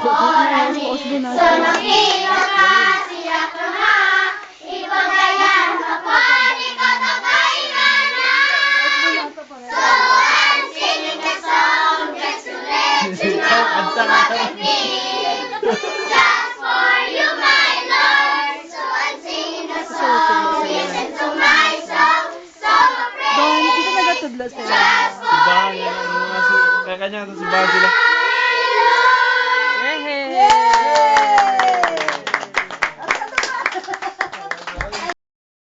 orani. So nakilakasiya ka ha, ipagayan ako, di ko takainan na. So I'm singing a song just to let you know what I feel. Just for you, my Lord. So I'm singing a song, listen to my song, song of praise. Just for you, Kanya-kanya ito si Bang sila. my Lord.